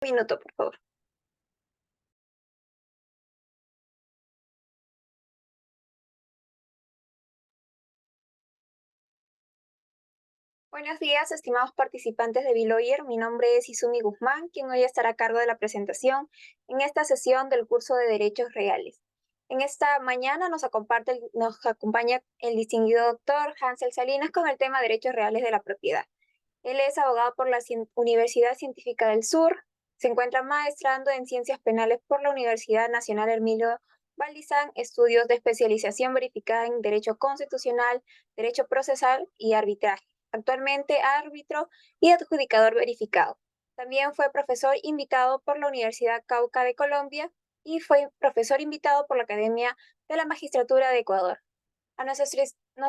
Minuto, por favor. Buenos días, estimados participantes de Biloyer. Mi nombre es Izumi Guzmán, quien hoy estará a cargo de la presentación en esta sesión del curso de Derechos Reales. En esta mañana nos acompaña el distinguido doctor Hansel Salinas con el tema Derechos Reales de la Propiedad. Él es abogado por la Universidad Científica del Sur, se encuentra maestrando en Ciencias Penales por la Universidad Nacional Hermilio Valdizán, estudios de especialización verificada en Derecho Constitucional, Derecho Procesal y Arbitraje. Actualmente árbitro y adjudicador verificado. También fue profesor invitado por la Universidad Cauca de Colombia y fue profesor invitado por la Academia de la Magistratura de Ecuador. A nuestros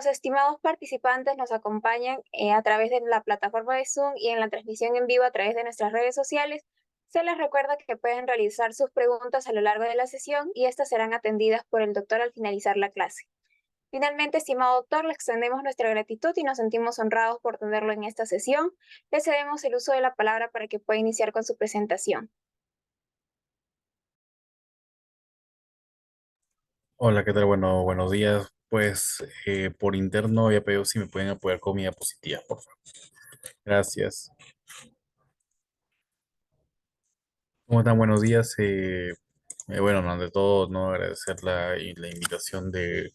estimados participantes nos acompañan a través de la plataforma de Zoom y en la transmisión en vivo a través de nuestras redes sociales. Se les recuerda que pueden realizar sus preguntas a lo largo de la sesión y estas serán atendidas por el doctor al finalizar la clase. Finalmente, estimado doctor, le extendemos nuestra gratitud y nos sentimos honrados por tenerlo en esta sesión. Le cedemos el uso de la palabra para que pueda iniciar con su presentación. Hola, ¿qué tal? Bueno, buenos días. Pues por interno había pedido si me pueden apoyar con mi diapositiva, por favor. Gracias. ¿Cómo están? Buenos días. Bueno, no, ante todo, no agradecer la invitación de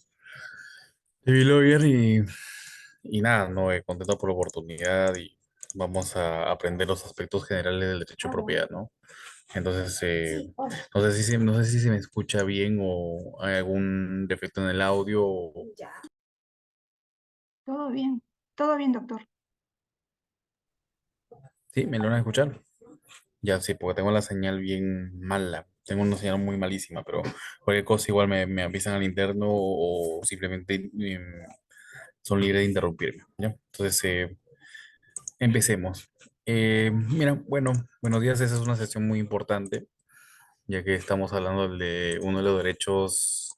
Biloyer y nada, no, contento por la oportunidad y vamos a aprender los aspectos generales del derecho de propiedad, ¿no? Entonces, no sé si se me escucha bien o hay algún defecto en el audio. Todo bien, doctor. ¿Sí? ¿Me lo van a escuchar? Ya sí, porque tengo la señal bien mala. Tengo una señal muy malísima, pero cualquier cosa igual me avisan al interno o simplemente son libres de interrumpirme, ¿ya? Entonces, empecemos. Mira, bueno, buenos días. Esa es una sesión muy importante, ya que estamos hablando de uno de los derechos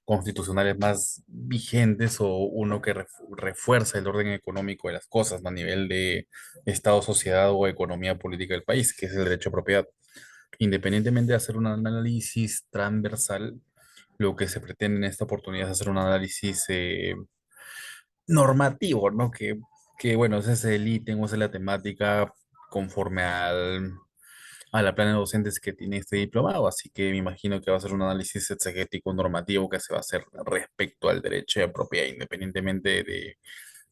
constitucionales más vigentes o uno que refuerza el orden económico de las cosas, ¿no? A nivel de Estado, sociedad o economía política del país, que es el derecho a propiedad. Independientemente de hacer un análisis transversal, lo que se pretende en esta oportunidad es hacer un análisis normativo, ¿no? Bueno, ese es el ítem, o esa es la temática conforme a la plana de docentes que tiene este diplomado, así que me imagino que va a ser un análisis exegético normativo que se va a hacer respecto al derecho de propiedad, independientemente de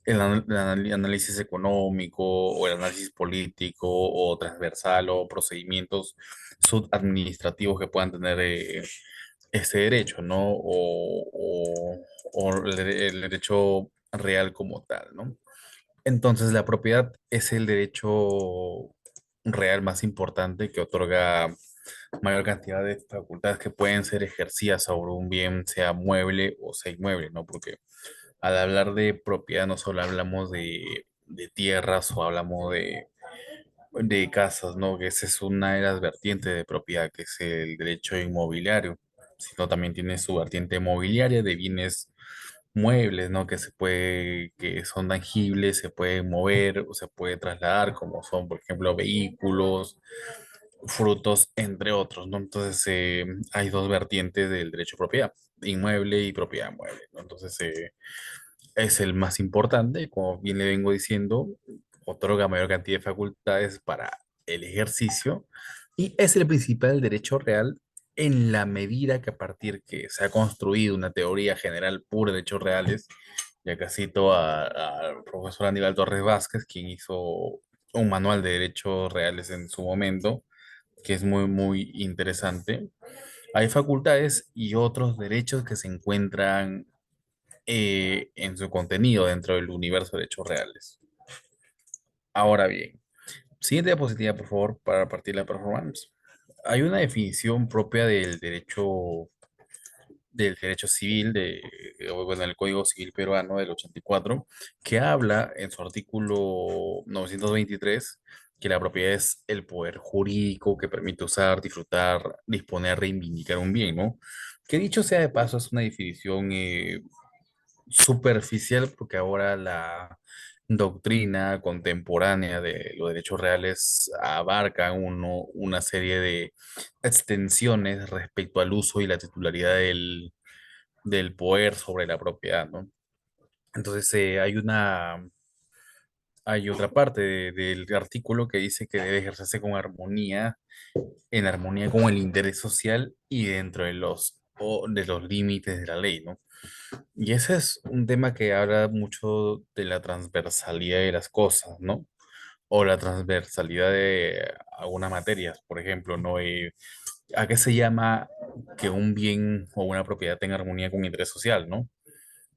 el análisis económico o el análisis político o transversal o procedimientos subadministrativos que puedan tener este derecho, ¿no? O el derecho real como tal, ¿no? Entonces, la propiedad es el derecho real más importante que otorga mayor cantidad de facultades que pueden ser ejercidas sobre un bien, sea mueble o sea inmueble, ¿no? Porque al hablar de propiedad no solo hablamos de tierras o hablamos de casas, ¿no? Que esa es una de las vertientes de propiedad, que es el derecho inmobiliario, sino también tiene su vertiente mobiliaria de bienes muebles, ¿no? Que son tangibles, se pueden mover o se puede trasladar, como son, por ejemplo, vehículos, frutos, entre otros, ¿no? Entonces, hay dos vertientes del derecho de propiedad, inmueble y propiedad mueble, ¿no? Entonces, es el más importante, como bien le vengo diciendo, otorga mayor cantidad de facultades para el ejercicio y es el principal derecho real en la medida que a partir que se ha construido una teoría general pura de derechos reales, ya que cito al profesor Aníbal Torres Vázquez, quien hizo un manual de derechos reales en su momento, que es muy, muy interesante. Hay facultades y otros derechos que se encuentran en su contenido dentro del universo de hechos reales. Ahora bien, siguiente diapositiva, por favor, para partir la performance. Hay una definición propia del derecho civil, bueno, el Código Civil Peruano del 84, que habla en su artículo 923 que la propiedad es el poder jurídico que permite usar, disfrutar, disponer, reivindicar un bien, ¿no? Que dicho sea de paso, es una definición superficial porque ahora doctrina contemporánea de los derechos reales abarca una serie de extensiones respecto al uso y la titularidad del poder sobre la propiedad, ¿no? Entonces, hay otra parte del artículo que dice que debe ejercerse con armonía, en armonía con el interés social y dentro de los límites de la ley, ¿no? Y ese es un tema que habla mucho de la transversalidad de las cosas, ¿no? O la transversalidad de algunas materias, por ejemplo, ¿no? ¿A qué se llama que un bien o una propiedad tenga armonía con interés social, ¿no?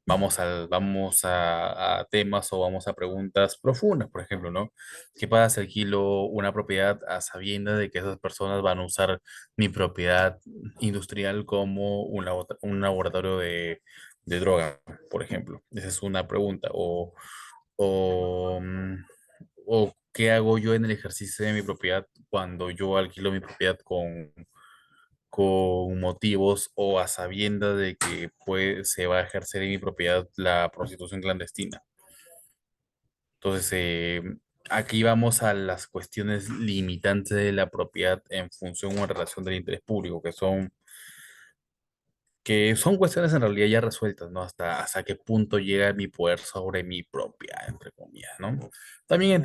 Vamos a temas o vamos a preguntas profundas, por ejemplo, ¿no? ¿Qué pasa si alquilo una propiedad a sabiendas de que esas personas van a usar mi propiedad industrial como un laboratorio de droga, por ejemplo? Esa es una pregunta. O, mm, o ¿qué hago yo en el ejercicio de mi propiedad cuando yo alquilo mi propiedad con motivos o a sabiendas de que se va a ejercer en mi propiedad la prostitución clandestina? Entonces, aquí vamos a las cuestiones limitantes de la propiedad en función o en relación del interés público, que son cuestiones en realidad ya resueltas, ¿no? Hasta qué punto llega mi poder sobre mi propiedad, entre comillas, ¿no? También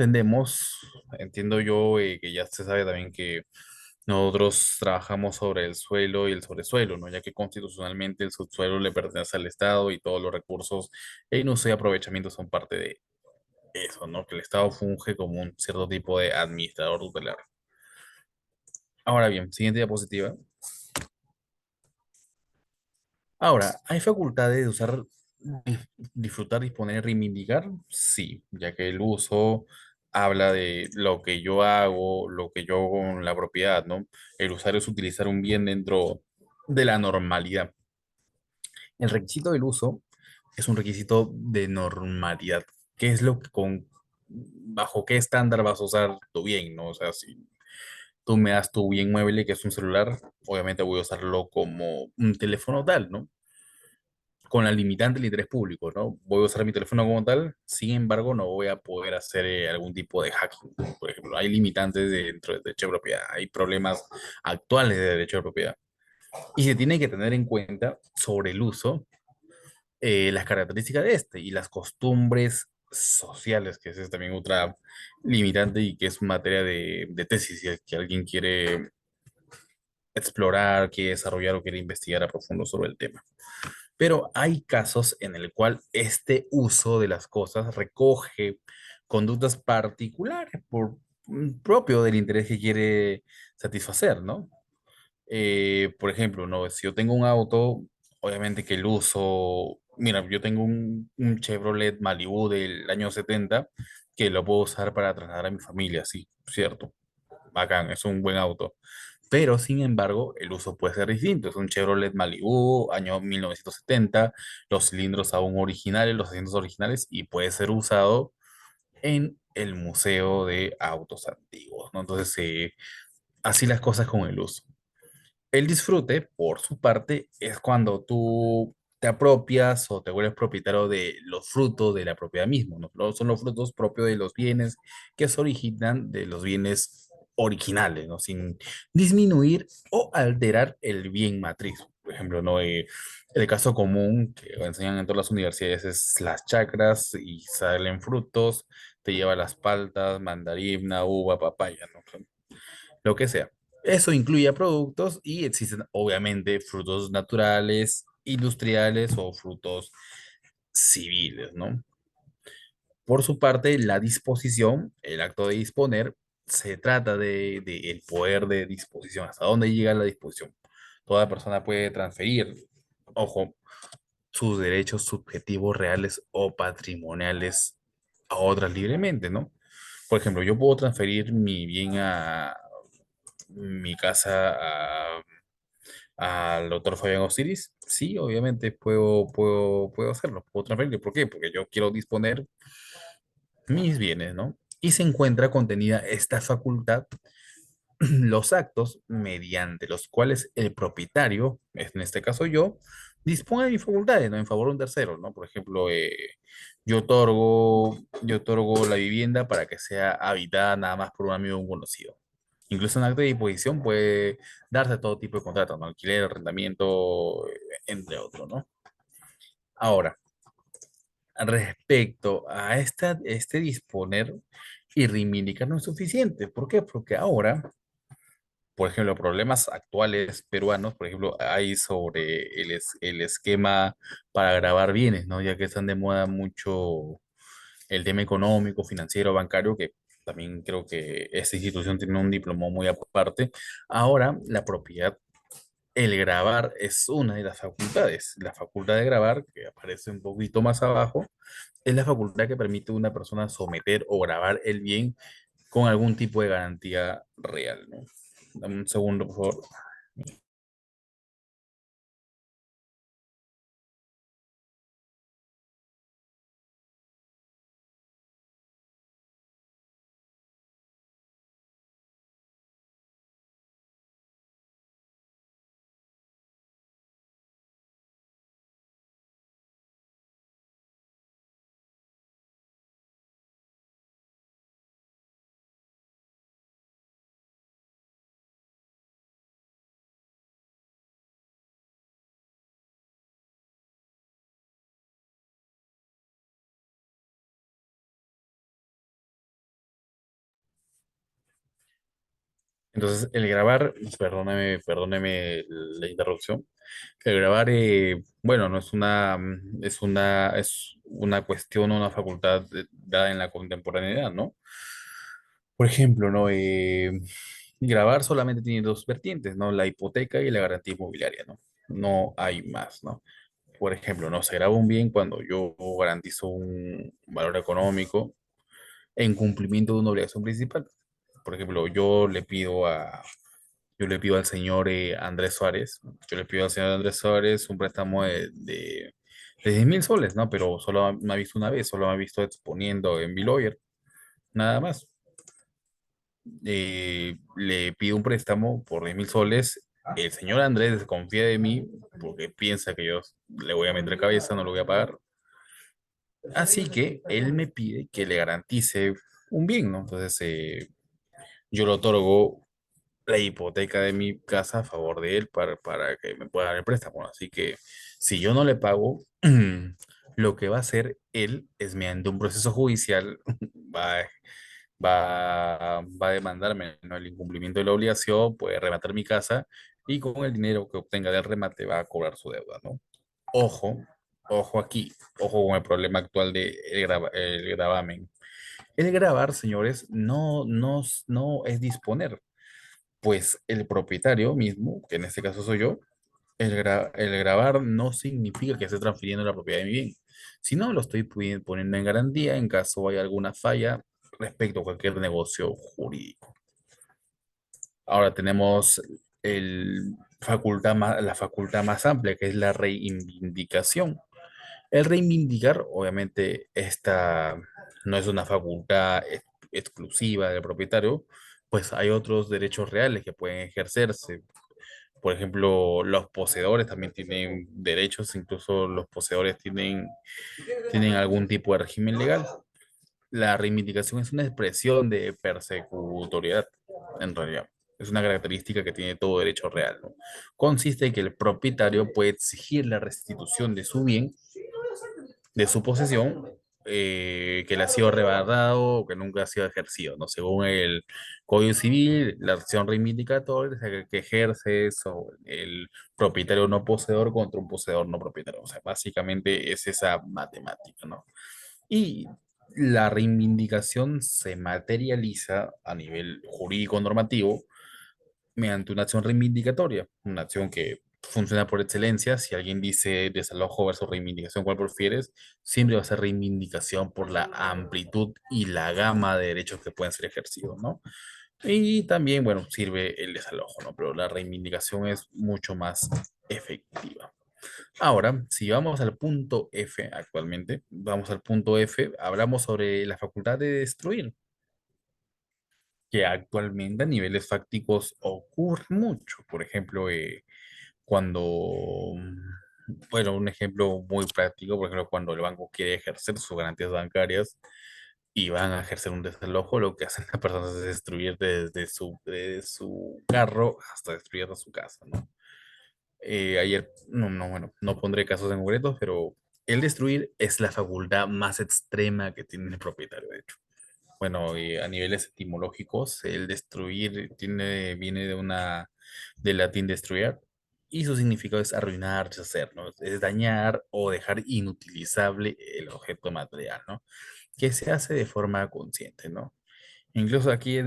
entiendo yo, que ya se sabe también que nosotros trabajamos sobre el suelo y el sobresuelo, ¿no? Ya que constitucionalmente el subsuelo le pertenece al Estado y todos los recursos en uso y aprovechamiento son parte de eso, ¿no? Que el Estado funge como un cierto tipo de administrador tutelar. Ahora bien, siguiente diapositiva. Ahora, ¿hay facultades de usar, disfrutar, disponer, reivindicar? Sí, ya que el uso habla de lo que yo hago, lo que yo hago con la propiedad, ¿no? El usar es utilizar un bien dentro de la normalidad. El requisito del uso es un requisito de normalidad. ¿Qué es lo que bajo qué estándar vas a usar tu bien, ¿no? O sea, si tú me das tu bien mueble, que es un celular, obviamente voy a usarlo como un teléfono tal, ¿no? Con la limitante del interés público, ¿no? Voy a usar mi teléfono como tal, sin embargo, no voy a poder hacer algún tipo de hacking. Por ejemplo, hay limitantes dentro del derecho de propiedad, hay problemas actuales de derecho de propiedad. Y se tiene que tener en cuenta sobre el uso, las características de este y las costumbres sociales, que esa es también otra limitante y que es materia de tesis, si es que alguien quiere explorar, quiere desarrollar o quiere investigar a profundo sobre el tema. Pero hay casos en el cual este uso de las cosas recoge conductas particulares propio del interés que quiere satisfacer, ¿no? Por ejemplo, ¿no? Si yo tengo un auto, obviamente que el uso, mira, yo tengo un Chevrolet Malibu del año 70 que lo puedo usar para trasladar a mi familia, sí, cierto, bacán, es un buen auto. Pero, sin embargo, el uso puede ser distinto. Es un Chevrolet Malibu, año 1970, los cilindros aún originales, los asientos originales, y puede ser usado en el Museo de Autos Antiguos, ¿no? Entonces, así las cosas con el uso. El disfrute, por su parte, es cuando tú te apropias o te vuelves propietario de los frutos de la propiedad misma, ¿no? Son los frutos propios de los bienes que se originan de los bienes originales, ¿no? Sin disminuir o alterar el bien matriz. Por ejemplo, ¿no? El caso común que enseñan en todas las universidades es las chacras y salen frutos, te lleva las paltas, mandarina, uva, papaya, ¿no? Lo que sea. Eso incluye a productos y existen obviamente frutos naturales, industriales o frutos civiles, ¿no? Por su parte, la disposición, el acto de disponer, se trata de el poder de disposición. ¿Hasta dónde llega la disposición? Toda persona puede transferir, ojo, sus derechos subjetivos reales o patrimoniales a otras libremente, ¿no? Por ejemplo, yo puedo transferir mi casa al doctor Fabián Osiris. Sí, obviamente puedo hacerlo, puedo transferirlo. ¿Por qué? Porque yo quiero disponer mis bienes, ¿no? Y se encuentra contenida esta facultad, los actos mediante los cuales el propietario, en este caso yo, dispone de mis facultades, ¿no? En favor de un tercero, ¿no? Por ejemplo, yo otorgo la vivienda para que sea habitada nada más por un amigo o un conocido. Incluso en acta de disposición puede darse todo tipo de contratos, ¿no? Alquiler, arrendamiento, entre otros, ¿no? Ahora, respecto a este disponer y reivindicar no es suficiente. ¿Por qué? Porque ahora, por ejemplo, problemas actuales peruanos, por ejemplo, hay sobre el esquema para grabar bienes, ¿no? Ya que están de moda mucho el tema económico, financiero, bancario, que también creo que esta institución tiene un diploma muy aparte. Ahora, la propiedad, el grabar es una de las facultades. La facultad de grabar, que aparece un poquito más abajo, es la facultad que permite a una persona someter o grabar el bien con algún tipo de garantía real, ¿no? Dame un segundo, por favor. Entonces, el grabar, perdóneme la interrupción. El grabar, bueno, no es es una cuestión, una facultad dada en la contemporaneidad, ¿no? Por ejemplo, ¿no? Grabar solamente tiene dos vertientes, ¿no? La hipoteca y la garantía inmobiliaria, ¿no? No hay más, ¿no? Por ejemplo, no se graba un bien cuando yo garantizo un valor económico en cumplimiento de una obligación principal. Por ejemplo, yo le pido al señor Andrés Suárez, yo le pido al señor Andrés Suárez un préstamo de 10.000 soles, ¿no? Pero solo me ha visto una vez, solo me ha visto exponiendo en Biloyer, nada más. Le pido un préstamo por 10.000 soles. El señor Andrés desconfía de mí porque piensa que yo le voy a meter cabeza, no lo voy a pagar. Así que él me pide que le garantice un bien, ¿no? Entonces, yo le otorgo la hipoteca de mi casa a favor de él para que me pueda dar el préstamo. Así que si yo no le pago, lo que va a hacer él es mediante un proceso judicial, va, va a demandarme, ¿no? El incumplimiento de la obligación, puede rematar mi casa y con el dinero que obtenga del remate va a cobrar su deuda, ¿no? Ojo, ojo aquí, ojo con el problema actual de el gravamen. El grabar, señores, no es disponer, pues el propietario mismo, que en este caso soy yo, el grabar no significa que esté transfiriendo la propiedad de mi bien, sino lo estoy poniendo en garantía en caso haya alguna falla respecto a cualquier negocio jurídico. Ahora tenemos la facultad más amplia, que es la reivindicación. El reivindicar, obviamente, esta no es una facultad exclusiva del propietario, pues hay otros derechos reales que pueden ejercerse. Por ejemplo, los poseedores también tienen derechos, incluso los poseedores tienen algún tipo de régimen legal. La reivindicación es una expresión de persecutoriedad, en realidad. Es una característica que tiene todo derecho real, ¿no? Consiste en que el propietario puede exigir la restitución de su bien, de su posesión, que le ha sido arrebatado o que nunca ha sido ejercido, ¿no? Según el Código Civil, la acción reivindicatoria es el que ejerce sobre el propietario no poseedor contra un poseedor no propietario. O sea, básicamente es esa matemática, ¿no? Y la reivindicación se materializa a nivel jurídico normativo mediante una acción reivindicatoria, una acción que funciona por excelencia. Si alguien dice desalojo versus reivindicación, ¿cuál prefieres? Siempre va a ser reivindicación por la amplitud y la gama de derechos que pueden ser ejercidos, ¿no? Y también, bueno, sirve el desalojo, ¿no? Pero la reivindicación es mucho más efectiva. Ahora, si vamos al punto F actualmente, vamos al punto F, hablamos sobre la facultad de destruir, que actualmente a niveles fácticos ocurre mucho. Por ejemplo, cuando Bueno, un ejemplo muy práctico, por ejemplo, cuando el banco quiere ejercer sus garantías bancarias y van a ejercer un desalojo, lo que hacen las personas es destruir desde su carro hasta destruir su casa, ¿no? Ayer, bueno, no pondré casos en concreto, pero el destruir es la facultad más extrema que tiene el propietario, de hecho. Bueno, a niveles etimológicos, el destruir viene del latín destruir, y su significado es arruinar, deshacer, ¿no? Es dañar o dejar inutilizable el objeto material, ¿no? Que se hace de forma consciente, ¿no? Incluso aquí,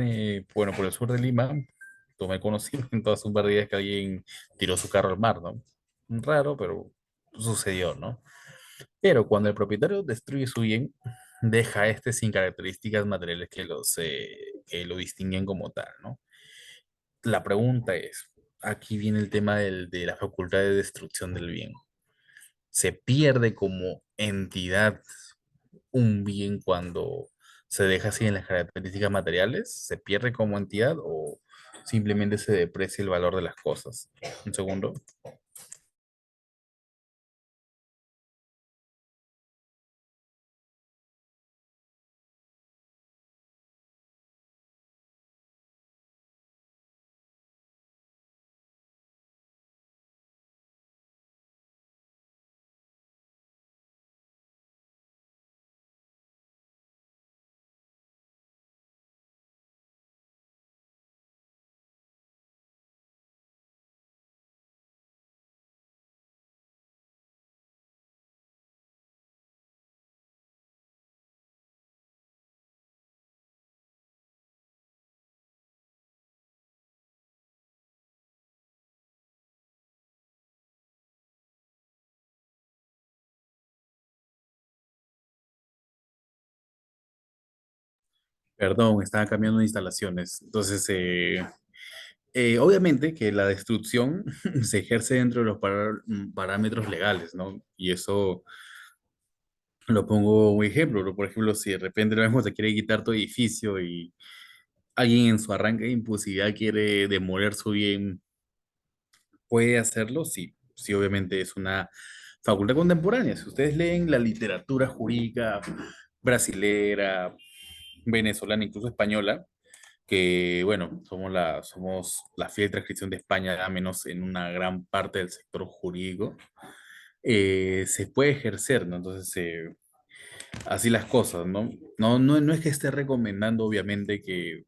bueno, por el sur de Lima, tomé conocimiento en todas un par de días que alguien tiró su carro al mar, ¿no? Raro, pero sucedió, ¿no? Pero cuando el propietario destruye su bien, deja este sin características materiales que lo distinguen como tal, ¿no? La pregunta es, aquí viene el tema de la facultad de destrucción del bien. ¿Se pierde como entidad un bien cuando se deja así en las características materiales? ¿Se pierde como entidad o simplemente se deprecia el valor de las cosas? Un segundo. Perdón, estaba cambiando de instalaciones. Entonces, obviamente que la destrucción se ejerce dentro de los parámetros legales, ¿no? Y eso lo pongo un ejemplo, ¿no? Por ejemplo, si de repente lo mismo se quiere quitar tu edificio y alguien en su arranque de impulsividad quiere demoler su bien, ¿puede hacerlo? Sí, sí, obviamente es una facultad contemporánea. Si ustedes leen la literatura jurídica brasilera, venezolana, incluso española, que bueno, somos la fiel transcripción de España, al menos en una gran parte del sector jurídico, se puede ejercer, ¿no? Entonces, así las cosas, ¿no? No es que esté recomendando, obviamente, que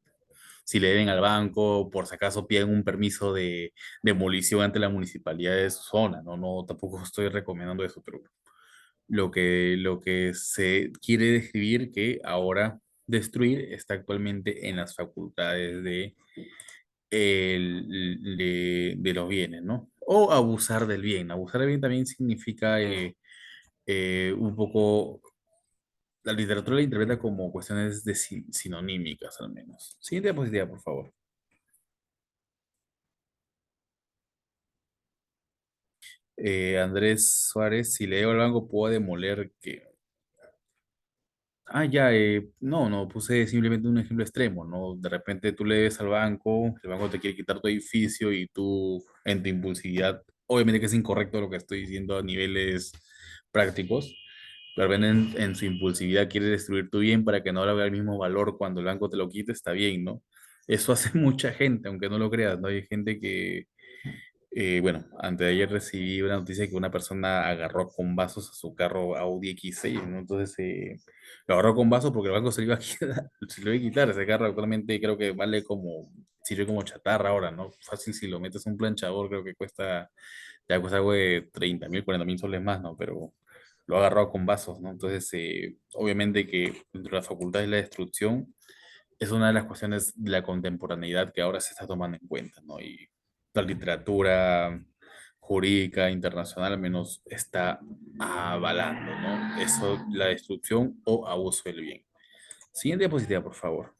si le deben al banco, por si acaso piden un permiso de demolición ante la municipalidad de su zona, ¿no? No, tampoco estoy recomendando eso, pero lo que se quiere describir que ahora destruir está actualmente en las facultades de los bienes, ¿no? O abusar del bien. Abusar del bien también significa un poco, la literatura la interpreta como cuestiones sinonímicas al menos. Siguiente diapositiva, por favor. Andrés Suárez, si le digo al banco, puedo demoler que... Ah, ya, no, puse simplemente un ejemplo extremo, ¿no? De repente tú le debes al banco, el banco te quiere quitar tu edificio y tú, en tu impulsividad, obviamente que es incorrecto lo que estoy diciendo a niveles prácticos, pero ven en su impulsividad quiere destruir tu bien para que no le vea el mismo valor cuando el banco te lo quite, está bien, ¿no? Eso hace mucha gente, aunque no lo creas, ¿no? Hay gente que bueno, antes de ayer recibí una noticia que una persona agarró con vasos a su carro Audi X6, ¿no? Entonces, lo agarró con vasos porque el banco se lo iba a quitar, se lo iba a quitar. Ese carro actualmente creo que vale como, sirve como chatarra ahora, ¿no? Fácil si lo metes en un planchador, creo que ya cuesta algo de 30.000, 40.000 soles más, ¿no? Pero lo ha agarrado con vasos, ¿no? Entonces, obviamente que dentro de la facultad de la destrucción, es una de las cuestiones de la contemporaneidad que ahora se está tomando en cuenta, ¿no? Y la literatura jurídica internacional al menos está avalando, ¿no? Eso, la destrucción o abuso del bien. Siguiente diapositiva, por favor.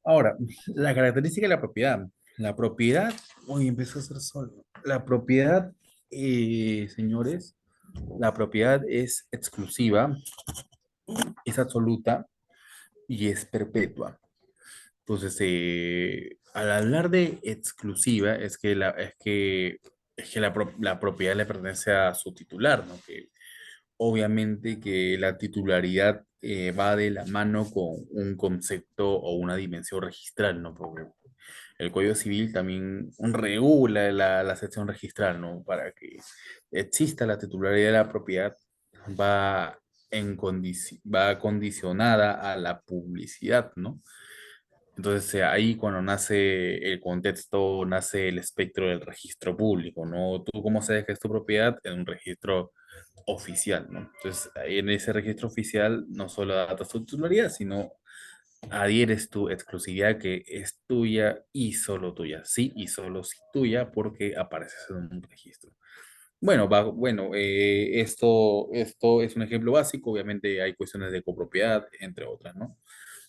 Ahora, la característica de la propiedad. La propiedad, hoy empezó a ser solo. La propiedad, señores, la propiedad es exclusiva, es absoluta y es perpetua. Entonces, al hablar de exclusiva, es que la propiedad le pertenece a su titular, ¿no? Que obviamente que la titularidad va de la mano con un concepto o una dimensión registral, ¿no? Porque el Código Civil también regula la sección registral, ¿no? Para que exista la titularidad de la propiedad, va va condicionada a la publicidad, ¿no? Entonces ahí cuando nace el contexto, nace el espectro del registro público, ¿no? ¿Tú cómo sabes que es tu propiedad? En un registro oficial, ¿no? Entonces ahí en ese registro oficial no solo datas tu titularidad, sino adhieres tu exclusividad que es tuya y solo tuya, sí y solo sí tuya porque apareces en un registro. Bueno, esto es un ejemplo básico, obviamente hay cuestiones de copropiedad, entre otras, ¿no?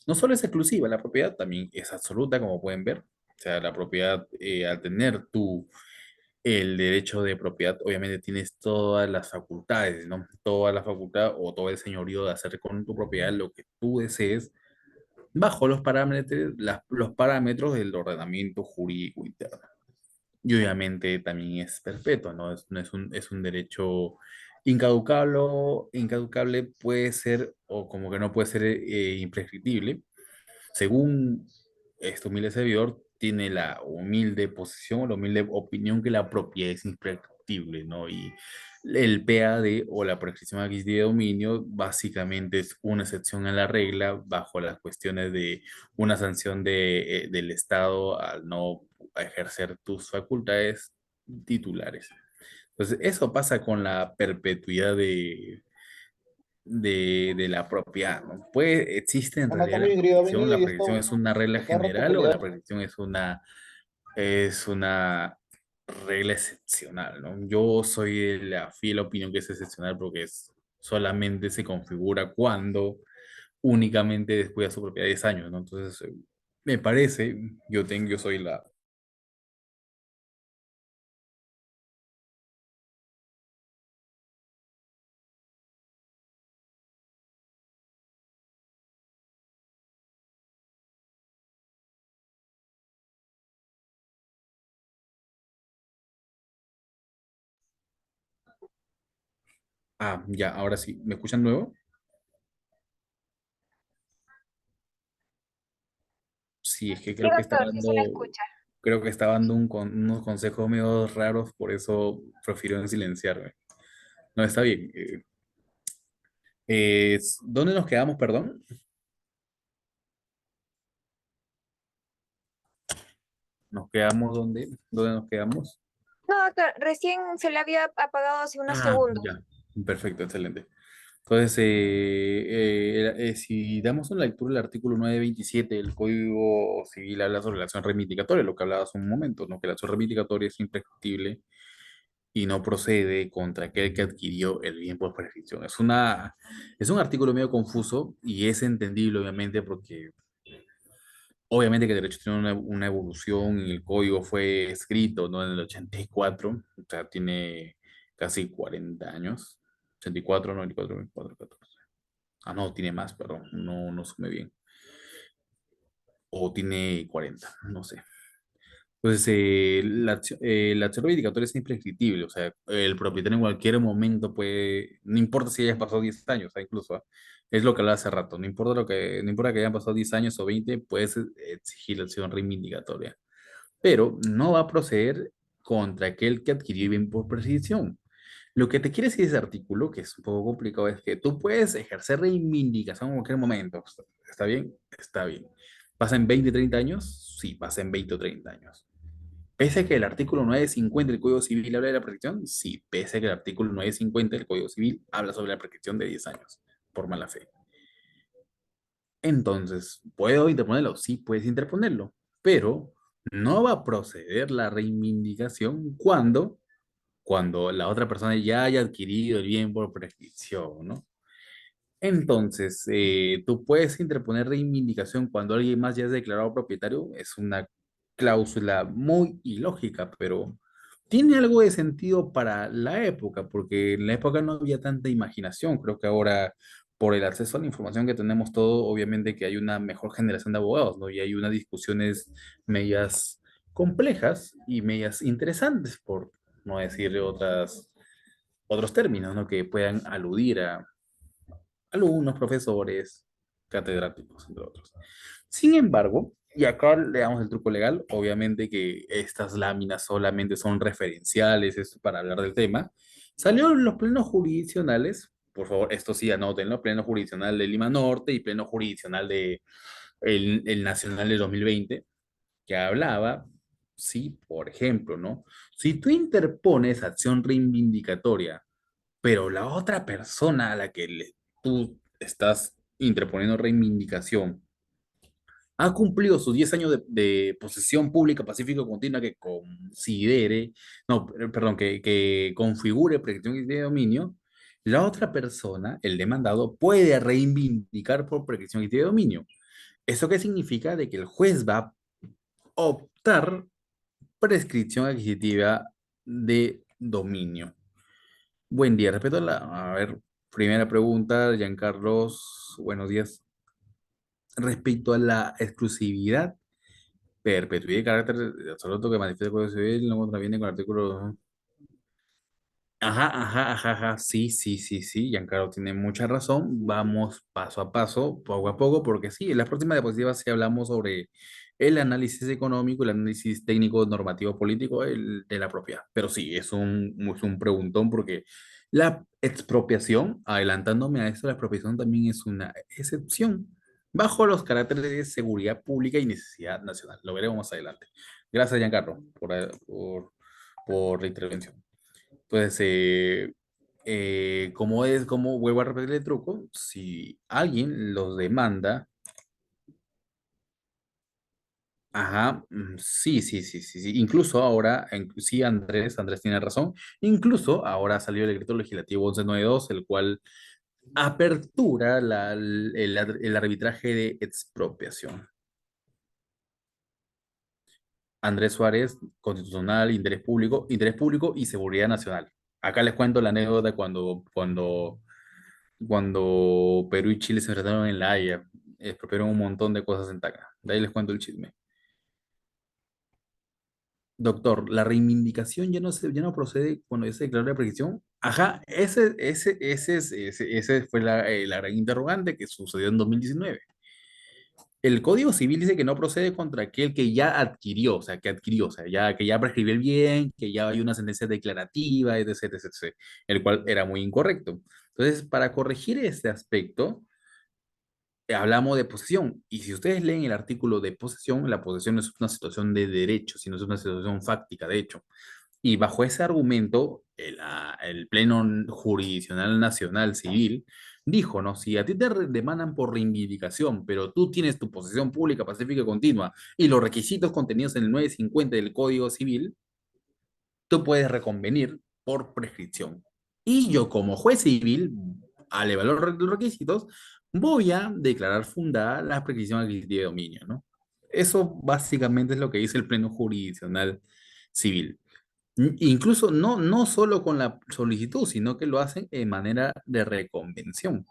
No solo es exclusiva, la propiedad también es absoluta, como pueden ver. O sea, la propiedad, al tener tú el derecho de propiedad, obviamente tienes todas las facultades, ¿no? Toda la facultad o todo el señorío de hacer con tu propiedad lo que tú desees bajo los parámetros del ordenamiento jurídico interno. Y obviamente también es perpetua, ¿no? No es un derecho incaducable, incaducable puede ser, o como que no puede ser imprescriptible según este humilde servidor, tiene la humilde posición o la humilde opinión que la propiedad es imprescriptible, ¿no? Y el PAD o la prescripción adquisitiva de dominio básicamente es una excepción a la regla bajo las cuestiones de una sanción del Estado al no ejercer tus facultades titulares. Entonces, eso pasa con la perpetuidad de la propiedad, ¿no? Pues existe en Mamá realidad la también quería prescripción. venir La y prescripción esto es una regla a cada rato general o la pelear. prescripción es una regla excepcional, ¿no? Yo soy de la fiel opinión que es excepcional porque solamente se configura cuando únicamente después de su propiedad 10 años, ¿no? Entonces, me parece, yo soy la... Ah, ya, ahora sí. ¿Me escuchan nuevo? Sí, es que Sí, doctor, sí se le escucha. creo que estaba dando unos consejos medio raros, por eso prefiero silenciarme. No, está bien. ¿Dónde nos quedamos, perdón? ¿Nos quedamos dónde? ¿Dónde nos quedamos? No, doctor, recién se le había apagado hace unos Ah, segundos. ya. Perfecto, excelente. Entonces, si damos una lectura del artículo 927 del Código Civil, habla sobre la acción reivindicatoria, lo que hablaba hace un momento, ¿no? Que la acción reivindicatoria es imprescriptible y no procede contra aquel que adquirió el bien por prescripción. Es un artículo medio confuso y es entendible, obviamente, porque obviamente que el derecho tiene una evolución y el código fue escrito, ¿no? En el 84, o sea, tiene casi 40 años. 84, 94, 24, 14. Ah, no, tiene más, perdón, no sume bien. O tiene 40, no sé. Entonces, la acción reivindicatoria es imprescriptible, o sea, el propietario en cualquier momento puede, no importa si hayas pasado 10 años, incluso, es lo que hablaba hace rato, no importa que hayan pasado 10 años o 20, puedes exigir la acción reivindicatoria, pero no va a proceder contra aquel que adquirió bien por prescripción. Lo que te quiere decir ese artículo, que es un poco complicado, es que tú puedes ejercer reivindicación en cualquier momento. ¿Está bien? Está bien. ¿Pasa en 20, 30 años? Sí, pasa en 20 o 30 años. Pese a que el artículo 950 del Código Civil habla de la prescripción, sí, pese a que el artículo 950 del Código Civil habla sobre la prescripción de 10 años, por mala fe. Entonces, ¿puedo interponerlo? Sí, puedes interponerlo, pero no va a proceder la reivindicación cuando la otra persona ya haya adquirido el bien por prescripción, ¿no? Entonces, tú puedes interponer reivindicación cuando alguien más ya es declarado propietario. Es una cláusula muy ilógica, pero tiene algo de sentido para la época, porque en la época no había tanta imaginación. Creo que ahora por el acceso a la información que tenemos todo, obviamente que hay una mejor generación de abogados, ¿no? Y hay unas discusiones medias complejas y medias interesantes, por no decir otros términos, ¿no? Que puedan aludir a alumnos, profesores, catedráticos, entre otros. Sin embargo, y acá le damos el truco legal, obviamente que estas láminas solamente son referenciales, es para hablar del tema. Salió en los plenos jurisdiccionales, por favor, esto sí anótenlo, pleno jurisdiccional de Lima Norte y pleno jurisdiccional de el Nacional de 2020, que hablaba, sí, por ejemplo, ¿no? Si tú interpones acción reivindicatoria, pero la otra persona a la que tú estás interponiendo reivindicación ha cumplido sus 10 años de posesión pública pacífica continua que considere, no, perdón, que configure prescripción de dominio, la otra persona, el demandado, puede reivindicar por prescripción de dominio. ¿Eso qué significa? De que el juez va a optar prescripción adquisitiva de dominio. Buen día, respeto a a ver, primera pregunta, Giancarlos, buenos días. Respecto a la exclusividad, perpetuidad de carácter absoluto que manifiesta el Código Civil, no contraviene con el artículo. Ajá, ajá, ajá, ajá, sí, sí, sí, sí, Giancarlo tiene mucha razón. Vamos paso a paso, poco a poco, porque sí, en las próximas diapositivas sí hablamos sobre el análisis económico, el análisis técnico, normativo, político de la propiedad. Pero sí, es un preguntón porque la expropiación, adelantándome a eso, la expropiación también es una excepción bajo los caracteres de seguridad pública y necesidad nacional. Lo veremos más adelante. Gracias, Giancarlo, por la intervención. Entonces, como vuelvo a repetir el truco, si alguien los demanda, ajá, sí, sí, sí, sí, sí, incluso ahora, sí, Andrés tiene razón, incluso ahora salió el decreto legislativo 1192, el cual apertura el arbitraje de expropiación. Andrés Suárez, constitucional, interés público y seguridad nacional. Acá les cuento la anécdota cuando Perú y Chile se enfrentaron en La Haya, expropiaron un montón de cosas en Tacna. De ahí les cuento el chisme. Doctor, la reivindicación ya no procede cuando ya se declaró la prescripción. Ajá, ese fue la gran interrogante que sucedió en 2019. El Código Civil dice que no procede contra aquel que ya adquirió, o sea, que ya prescribió el bien, que ya hay una sentencia declarativa, etc, etc, etc, el cual era muy incorrecto. Entonces, para corregir este aspecto, hablamos de posesión. Y si ustedes leen el artículo de posesión, la posesión no es una situación de derecho, sino es una situación fáctica, de hecho. Y bajo ese argumento, el Pleno Jurisdiccional Nacional Civil dijo, ¿no? Si a ti te demandan por reivindicación, pero tú tienes tu posesión pública, pacífica y continua, y los requisitos contenidos en el 950 del Código Civil, tú puedes reconvenir por prescripción. Y yo como juez civil, al evaluar los requisitos, voy a declarar fundada la prescripción adquisitiva de dominio, ¿no? Eso básicamente es lo que dice el Pleno Jurisdiccional Civil. Incluso no solo con la solicitud, sino que lo hacen en manera de reconvención.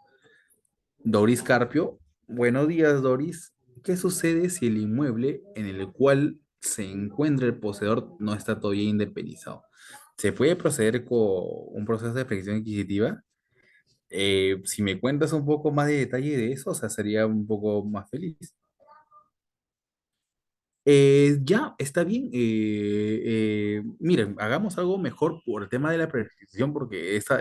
Doris Carpio, buenos días, Doris. ¿Qué sucede si el inmueble en el cual se encuentra el poseedor no está todavía independizado? ¿Se puede proceder con un proceso de prescripción adquisitiva? Si me cuentas un poco más de detalle de eso, o sea, sería un poco más feliz. Ya, está bien. Miren, hagamos algo mejor por el tema de la prescripción, porque esta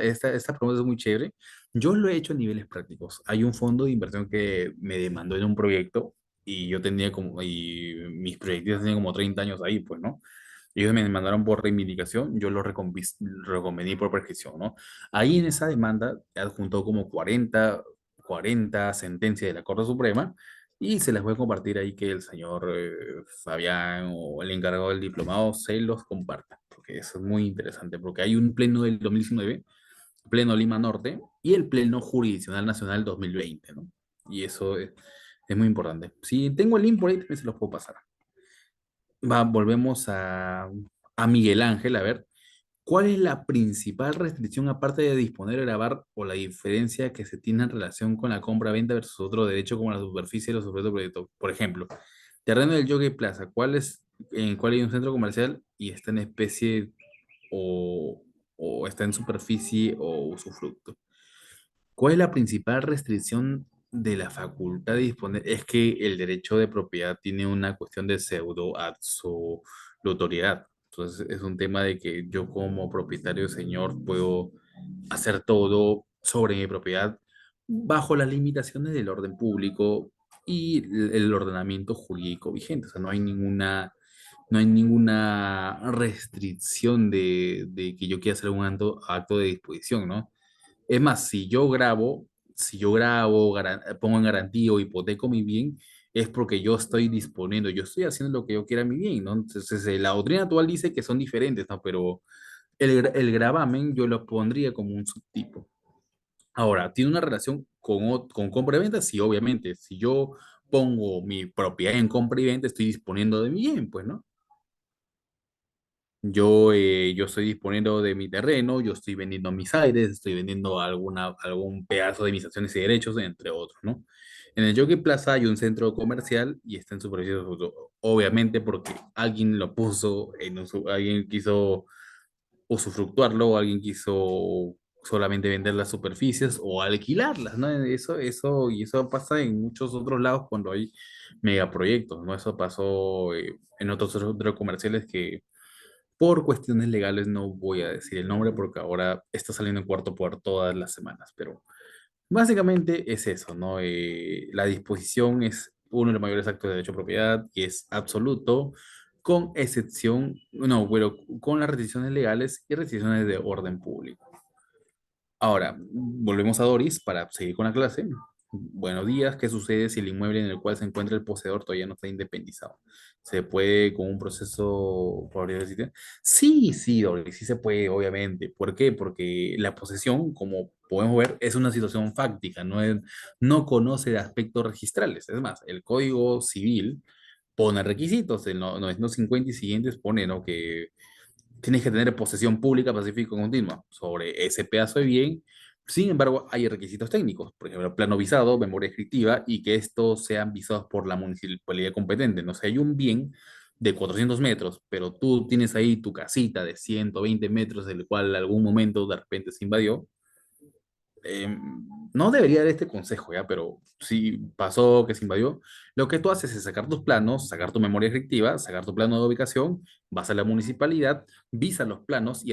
pregunta es muy chévere. Yo lo he hecho a niveles prácticos. Hay un fondo de inversión que me demandó en un proyecto y y mis proyectos tenían como 30 años ahí, pues, ¿no? Ellos me demandaron por reivindicación, yo lo reconvení por prescripción, ¿no? Ahí en esa demanda adjuntó como 40 sentencias de la Corte Suprema y se las voy a compartir ahí que el señor Fabián o el encargado del diplomado se los comparta, porque eso es muy interesante, porque hay un pleno del 2019, pleno Lima Norte, y el pleno jurisdiccional nacional 2020, ¿no? Y eso es muy importante. Si tengo el link por ahí, también se los puedo pasar. Volvemos a Miguel Ángel, a ver. ¿Cuál es la principal restricción aparte de disponer, grabar o la diferencia que se tiene en relación con la compra-venta versus otro derecho como la superficie de los objetos proyectos? Por ejemplo, terreno del Jockey Plaza, en cuál hay un centro comercial y está en especie o, o está en superficie o usufructo? ¿Cuál es la principal restricción de la facultad de disponer? Es que el derecho de propiedad tiene una cuestión de pseudo absolutoriedad. Entonces es un tema de que yo como propietario señor puedo hacer todo sobre mi propiedad bajo las limitaciones del orden público y el ordenamiento jurídico vigente. O sea, no hay ninguna restricción de que yo quiera hacer un acto de disposición, ¿no? Es más, si yo grabo, pongo en garantía o hipoteco mi bien, es porque yo estoy disponiendo, yo estoy haciendo lo que yo quiera a mi bien, ¿no? Entonces, la doctrina actual dice que son diferentes, ¿no? Pero el gravamen yo lo pondría como un subtipo. Ahora, ¿tiene una relación con compra y venta? Sí, obviamente. Si yo pongo mi propiedad en compra y venta, estoy disponiendo de mi bien, pues, ¿no? Yo estoy disponiendo de mi terreno, yo estoy vendiendo mis aires, estoy vendiendo algún pedazo de mis acciones y derechos, entre otros, ¿no? En el Jockey Plaza hay un centro comercial y está en superficie de uso, obviamente porque alguien lo puso, alguien quiso usufructuarlo, o alguien quiso solamente vender las superficies o alquilarlas, ¿no? Y eso pasa en muchos otros lados cuando hay megaproyectos, ¿no? Eso pasó en otros centros comerciales que por cuestiones legales no voy a decir el nombre porque ahora está saliendo en cuarto por todas las semanas, pero básicamente es eso, ¿no? La disposición es uno de los mayores actos de derecho de propiedad y es absoluto, con excepción, no, bueno, con las restricciones legales y restricciones de orden público. Ahora, volvemos a Doris para seguir con la clase. Buenos días, ¿qué sucede si el inmueble en el cual se encuentra el poseedor todavía no está independizado? ¿Se puede con un proceso por sitio? Sí, sí, Doris, sí se puede, obviamente. ¿Por qué? Porque la posesión, como podemos ver, es una situación fáctica, no conoce de aspectos registrales. Es más, el Código Civil pone requisitos, el 950 y siguientes pone, ¿no? Que tienes que tener posesión pública, pacífica y continua sobre ese pedazo de bien. Sin embargo, hay requisitos técnicos, por ejemplo, plano visado, memoria descriptiva y que estos sean visados por la municipalidad competente. No sé, hay un bien de 400 metros, pero tú tienes ahí tu casita de 120 metros, el cual en algún momento de repente se invadió. eh, no debería dar este consejo, ¿ya? Pero si pasó que se invadió, lo que tú haces es sacar tus planos, sacar tu memoria descriptiva, sacar tu plano de ubicación, vas a la municipalidad, visas los planos y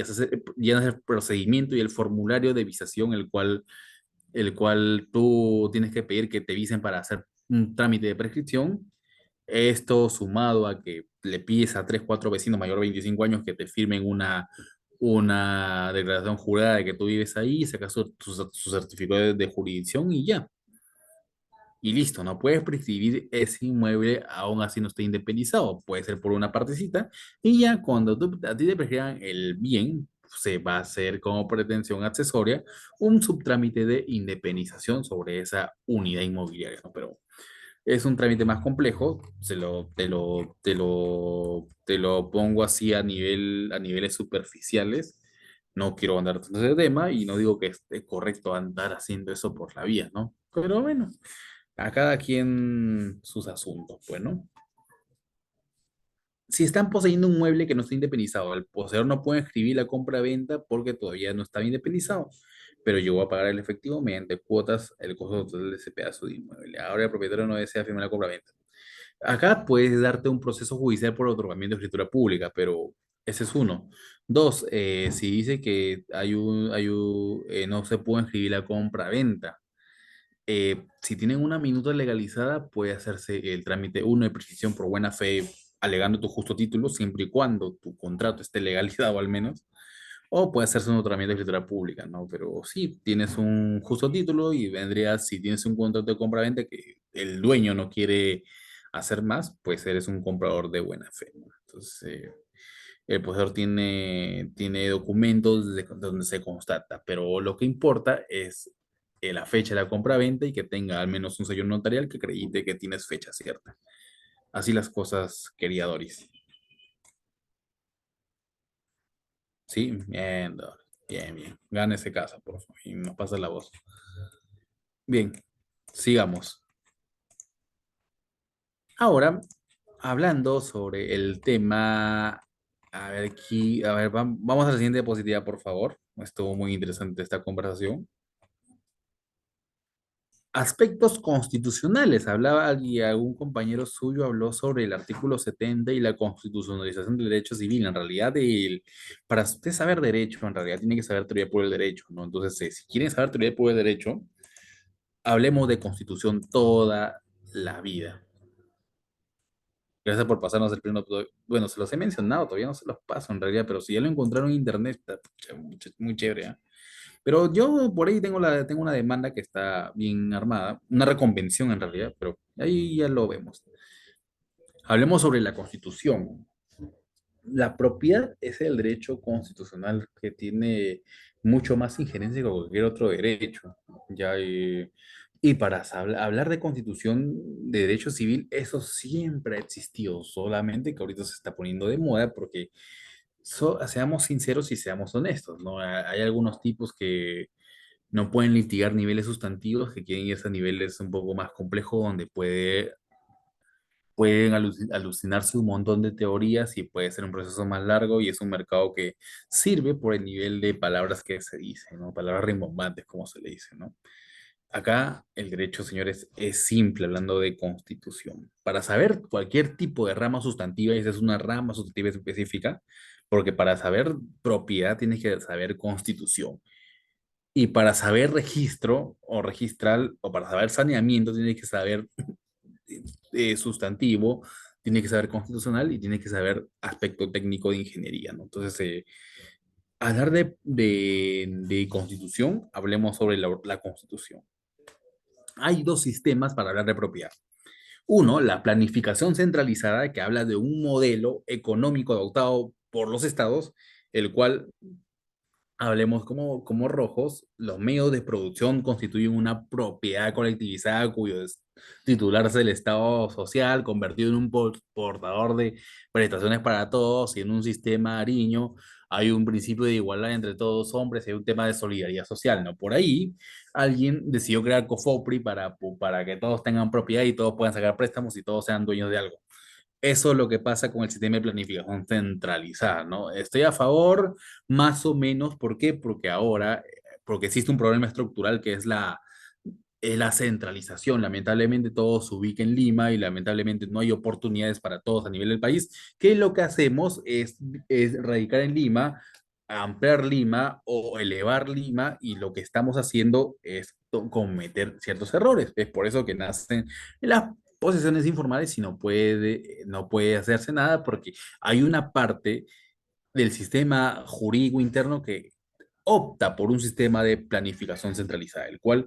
llenas el procedimiento y el formulario de visación, el cual tú tienes que pedir que te visen para hacer un trámite de prescripción. Esto sumado a que le pides a 3 4 vecinos mayor de 25 años que te firmen una declaración jurada de que tú vives ahí, sacas su certificado de jurisdicción y ya. Y listo, no puedes prescribir ese inmueble aún así no esté independizado. Puede ser por una partecita y ya cuando a ti te prescriban el bien, se va a hacer como pretensión accesoria un subtrámite de independización sobre esa unidad inmobiliaria, ¿no? Pero es un trámite más complejo, te lo pongo así a niveles superficiales. No quiero andar tanto ese tema y no digo que esté correcto andar haciendo eso por la vía, ¿no? Pero bueno, a cada quien sus asuntos, pues, ¿no? Si están poseyendo un mueble que no está independizado, el poseedor no puede escribir la compra-venta porque todavía no está independizado, pero yo voy a pagar el efectivo mediante cuotas el costo total de ese pedazo de inmueble. Ahora el propietario no desea firmar la compra-venta. Acá puedes darte un proceso judicial por otorgamiento de escritura pública, pero ese es uno. Dos, si dice que no se puede escribir la compra-venta, si tienen una minuta legalizada, puede hacerse el trámite uno de prescripción por buena fe, alegando tu justo título, siempre y cuando tu contrato esté legalizado al menos, o puede hacerse un trámite de escritura pública, ¿no? Pero sí, tienes un justo título y vendrías, si tienes un contrato de compra-venta que el dueño no quiere hacer más, pues eres un comprador de buena fe, ¿no? Entonces, el poseedor tiene documentos donde se constata, pero lo que importa es la fecha de la compra-venta y que tenga al menos un sello notarial que acredite que tienes fecha cierta. Así las cosas, querida Doris. Sí, bien, Doris. Bien, bien. Gana ese caso, por favor, y nos pasa la voz. Bien, sigamos. Ahora, hablando sobre el tema, a ver aquí, a ver, vamos a la siguiente diapositiva, por favor. Estuvo muy interesante esta conversación. Aspectos constitucionales. Hablaba y algún compañero suyo habló sobre el artículo 70 y la constitucionalización del derecho civil. En realidad, para usted saber derecho, en realidad tiene que saber teoría por el derecho, ¿no? Entonces, si quieren saber teoría por el derecho, hablemos de constitución toda la vida. Gracias por pasarnos el pleno. Bueno, se los he mencionado, todavía no se los paso en realidad, pero si ya lo encontraron en internet, está pucha, muy chévere, ¿ah? Pero yo por ahí tengo una demanda que está bien armada, una reconvención en realidad, pero ahí ya lo vemos. Hablemos sobre la Constitución. La propiedad es el derecho constitucional que tiene mucho más injerencia que cualquier otro derecho. Ya, y para hablar de constitución, de derecho civil, eso siempre ha existido, solamente que ahorita se está poniendo de moda porque seamos sinceros y seamos honestos, ¿no? Hay algunos tipos que no pueden litigar niveles sustantivos, que quieren irse a niveles un poco más complejos, donde pueden alucinarse un montón de teorías y puede ser un proceso más largo y es un mercado que sirve por el nivel de palabras que se dicen, ¿no? Palabras rimbombantes, como se le dice, ¿no? Acá el derecho, señores, es simple hablando de constitución. Para saber cualquier tipo de rama sustantiva, y esa es una rama sustantiva específica, porque para saber propiedad tienes que saber constitución. Y para saber registro o registral, o para saber saneamiento, tienes que saber sustantivo, tiene que saber constitucional y tiene que saber aspecto técnico de ingeniería, ¿no? Entonces, hablar de constitución, hablemos sobre la constitución. Hay dos sistemas para hablar de propiedad. Uno, la planificación centralizada, que habla de un modelo económico adoptado por los estados, el cual hablemos como rojos, los medios de producción constituyen una propiedad colectivizada cuyo titular es el Estado social, convertido en un portador de prestaciones para todos y en un sistema ariño. Hay un principio de igualdad entre todos los hombres y hay un tema de solidaridad social, ¿no? Por ahí alguien decidió crear COFOPRI para que todos tengan propiedad y todos puedan sacar préstamos y todos sean dueños de algo. Eso es lo que pasa con el sistema de planificación centralizada, ¿no? Estoy a favor, más o menos, ¿por qué? Porque existe un problema estructural que es la centralización. Lamentablemente todo se ubica en Lima y lamentablemente no hay oportunidades para todos a nivel del país, que lo que hacemos es radicar en Lima, ampliar Lima o elevar Lima y lo que estamos haciendo es cometer ciertos errores. Es por eso que nacen las posiciones informales y no puede hacerse nada porque hay una parte del sistema jurídico interno que opta por un sistema de planificación centralizada, el cual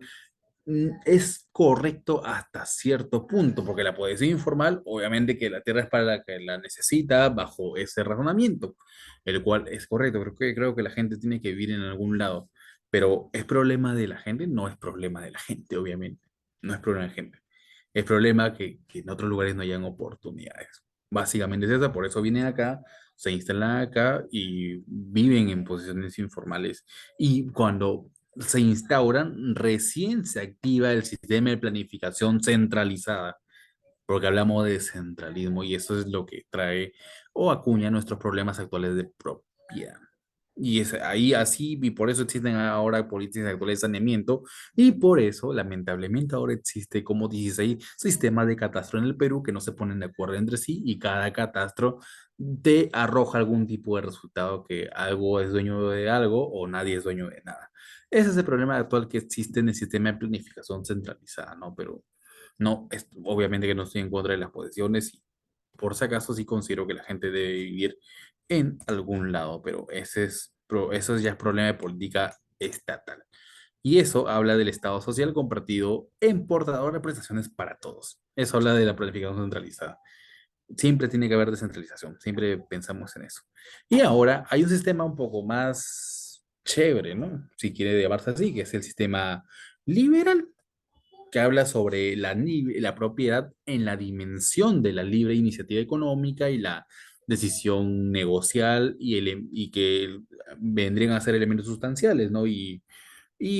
es correcto hasta cierto punto, porque la poesía informal, obviamente que la tierra es para la que la necesita bajo ese razonamiento, el cual es correcto. Creo que la gente tiene que vivir en algún lado, pero ¿es problema de la gente? No es problema de la gente, obviamente. No es problema de la gente. Es problema que en otros lugares no hayan oportunidades. Básicamente es eso, por eso vienen acá, se instalan acá y viven en posiciones informales. Y cuando se instauran, recién se activa el sistema de planificación centralizada, porque hablamos de centralismo y eso es lo que trae o acuña nuestros problemas actuales de propiedad. Y es ahí así, y por eso existen ahora políticas actuales de saneamiento, y por eso, lamentablemente, ahora existe como 16 sistemas de catastro en el Perú que no se ponen de acuerdo entre sí, y cada catastro te arroja algún tipo de resultado que algo es dueño de algo o nadie es dueño de nada. Ese es el problema actual que existe en el sistema de planificación centralizada, ¿no? Pero no, obviamente que no estoy en contra de las posesiones y por si acaso sí considero que la gente debe vivir en algún lado, pero eso ya es problema de política estatal. Y eso habla del Estado social compartido en portador de prestaciones para todos. Eso habla de la planificación centralizada. Siempre tiene que haber descentralización, siempre pensamos en eso. Y ahora hay un sistema un poco más chévere, ¿no? Si quiere llamarse así, que es el sistema liberal, que habla sobre la propiedad en la dimensión de la libre iniciativa económica y la decisión negocial y que vendrían a ser elementos sustanciales, ¿no? Y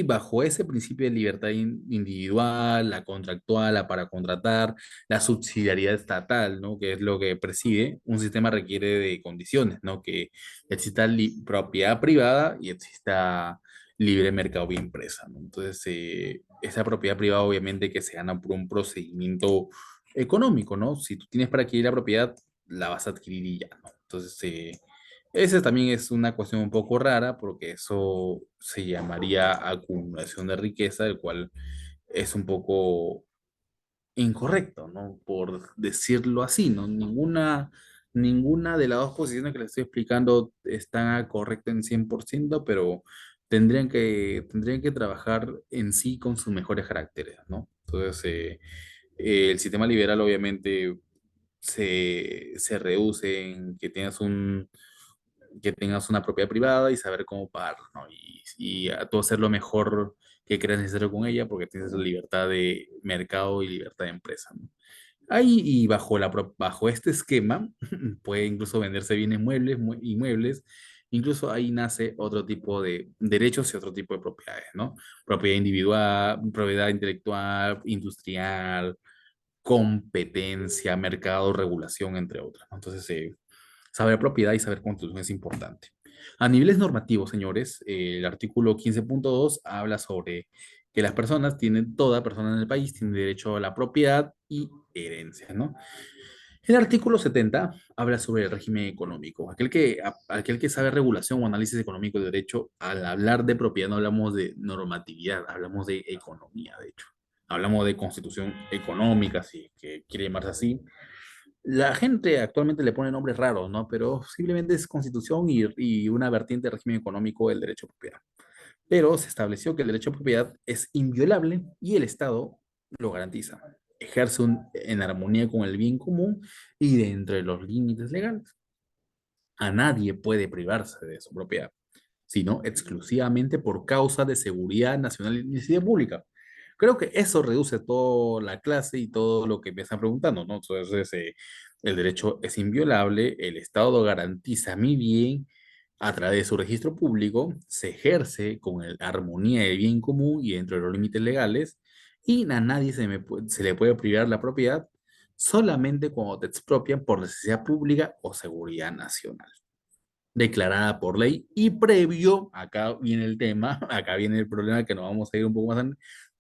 bajo ese principio de libertad individual, la contractual, la para contratar, la subsidiariedad estatal, ¿no? Que es lo que preside, un sistema requiere de condiciones, ¿no? Que exista propiedad privada y exista libre mercado vía empresa, ¿no? Entonces, esa propiedad privada obviamente que se gana por un procedimiento económico, ¿no? Si tú tienes para adquirir la propiedad, la vas a adquirir y ya, ¿no? Entonces, esa también es una cuestión un poco rara porque eso se llamaría acumulación de riqueza, el cual es un poco incorrecto, ¿no? Por decirlo así, ¿no? Ninguna de las dos posiciones que les estoy explicando está correcta en 100%, pero tendrían que trabajar en sí con sus mejores caracteres, ¿no? Entonces, el sistema liberal obviamente se reduce en que tengas una propiedad privada y saber cómo pagar, ¿no? Y a tú hacer lo mejor que creas necesario con ella porque tienes libertad de mercado y libertad de empresa, ¿no? Ahí y bajo este esquema puede incluso venderse bienes muebles, inmuebles, incluso ahí nace otro tipo de derechos y otro tipo de propiedades, ¿no? Propiedad individual, propiedad intelectual, industrial, competencia, mercado, regulación, entre otras, ¿no? Entonces, saber propiedad y saber constitución es importante. A niveles normativos, señores, el artículo 15.2 habla sobre que las personas tienen, toda persona en el país tiene derecho a la propiedad y herencia, ¿no? El artículo 70 habla sobre el régimen económico. Aquel que sabe regulación o análisis económico de derecho, al hablar de propiedad no hablamos de normatividad, hablamos de economía, de hecho. Hablamos de constitución económica, si que quiere llamarse así. La gente actualmente le pone nombres raros, ¿no? Pero simplemente es constitución y una vertiente del régimen económico del derecho a propiedad. Pero se estableció que el derecho a propiedad es inviolable y el Estado lo garantiza. Ejerce en armonía con el bien común y dentro de los límites legales. A nadie puede privarse de su propiedad, sino exclusivamente por causa de seguridad nacional y necesidad pública. Creo que eso reduce toda la clase y todo lo que me están preguntando, ¿no? Entonces, el derecho es inviolable, el Estado garantiza mi bien a través de su registro público, se ejerce con armonía del bien común y dentro de los límites legales, y a nadie se le puede privar la propiedad solamente cuando te expropian por necesidad pública o seguridad nacional declarada por ley y previo, acá viene el tema, acá viene el problema que nos vamos a ir un poco más